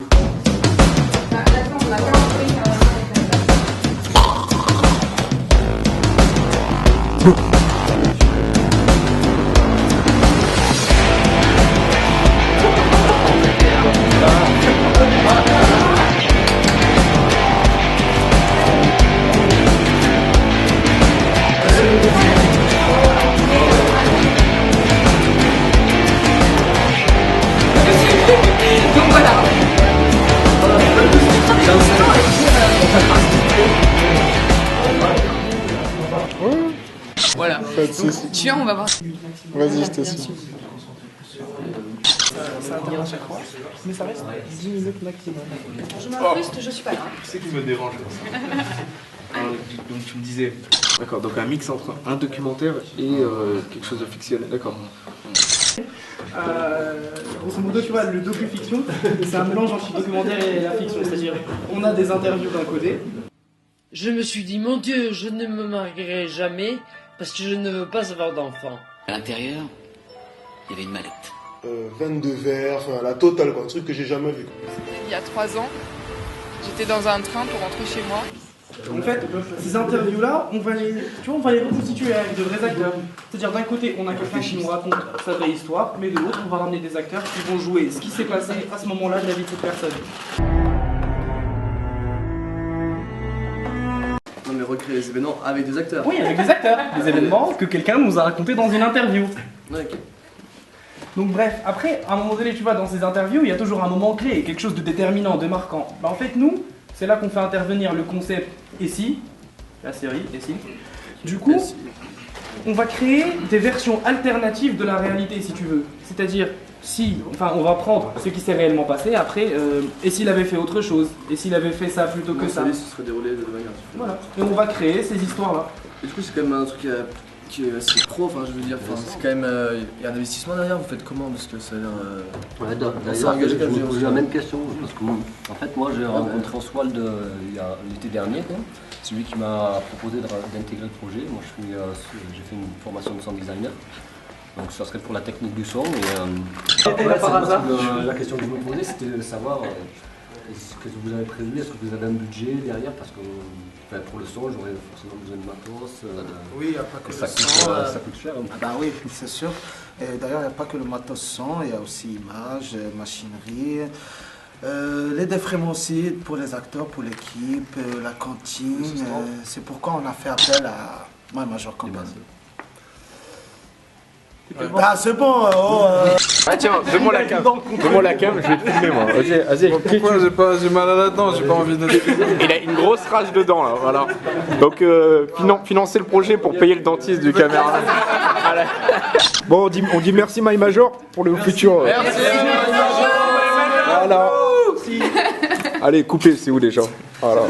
Donc voilà. Voilà. Donc, tu viens, on va voir. Vas-y, je te suis. Ça intervient à chaque fois, mais ça reste 10 minutes maximum. Je m'incruste, je suis pas là. C'est qui me dérange. Donc tu me disais. D'accord, donc un mix entre un documentaire et quelque chose de fictionnel, d'accord. Grosso modo, tu vois, le docu-fiction, c'est un mélange entre le documentaire et la fiction, c'est-à-dire on a des interviews d'un côté. Je me suis dit, mon Dieu, je ne me marierai jamais parce que je ne veux pas avoir d'enfant. À l'intérieur, il y avait une mallette. 22 verres, enfin la totale quoi, un truc que j'ai jamais vu. Il y a 3 ans, j'étais dans un train pour rentrer chez moi. En fait, ces interviews-là, on va les reconstituer avec de vrais acteurs. C'est-à-dire d'un côté, on a quelqu'un qui nous raconte sa vraie histoire, mais de l'autre, on va ramener des acteurs qui vont jouer ce qui s'est passé à ce moment-là de la vie de cette personne. Non mais recréer les événements avec des acteurs. Oui, avec des acteurs. Des événements que quelqu'un nous a racontés dans une interview. Ouais, ok. Donc bref, après, à un moment donné, tu vois, dans ces interviews, il y a toujours un moment clé, quelque chose de déterminant, de marquant. Bah, en fait, nous, c'est là qu'on fait intervenir le concept « Et si ?» la série « Et si ?» Du coup, on va créer des versions alternatives de la réalité, si tu veux. C'est-à-dire, on va prendre ce qui s'est réellement passé, après, et s'il avait fait autre chose, et s'il avait fait ça plutôt que ça. Ce serait déroulé de manière différente. Voilà. Et on va créer ces histoires-là. Et du coup, c'est quand même un truc qui est assez pro, enfin je veux dire, c'est quand même, il y a un investissement derrière, vous faites comment? Parce que ça a l'air... Ouais, d'ailleurs, je vous pose la même question, parce que en fait moi j'ai rencontré Oswald l'été dernier, quoi. C'est lui qui m'a proposé d'intégrer le projet. Moi j'ai fait une formation de sound designer, donc ça serait pour la technique du son. Et par hasard, la question que je me posais c'était de savoir est-ce que vous avez prévu, est-ce que vous avez un budget derrière, parce que pour le son j'aurais forcément besoin de matos. Oui, il n'y a pas que ça le son. Ça coûte cher. Ah bah oui, c'est sûr. D'ailleurs, il n'y a pas que le matos son, il y a aussi images, machinerie, les défraiements aussi pour les acteurs, pour l'équipe, la cantine. C'est pourquoi on a fait appel à Major Company. Ah c'est bon, Ah tiens, donne-moi la cam. Donne-moi la cam, je vais te filmer moi. Vas-y. Pourquoi j'ai mal à la dent, j'ai pas envie de... Il a une grosse rage dedans là, voilà. Donc financer le projet pour payer le dentiste du caméra. Voilà. Bon, on dit merci My Major pour le futur. Merci Major. Voilà. Allez, coupez, c'est où déjà? Voilà.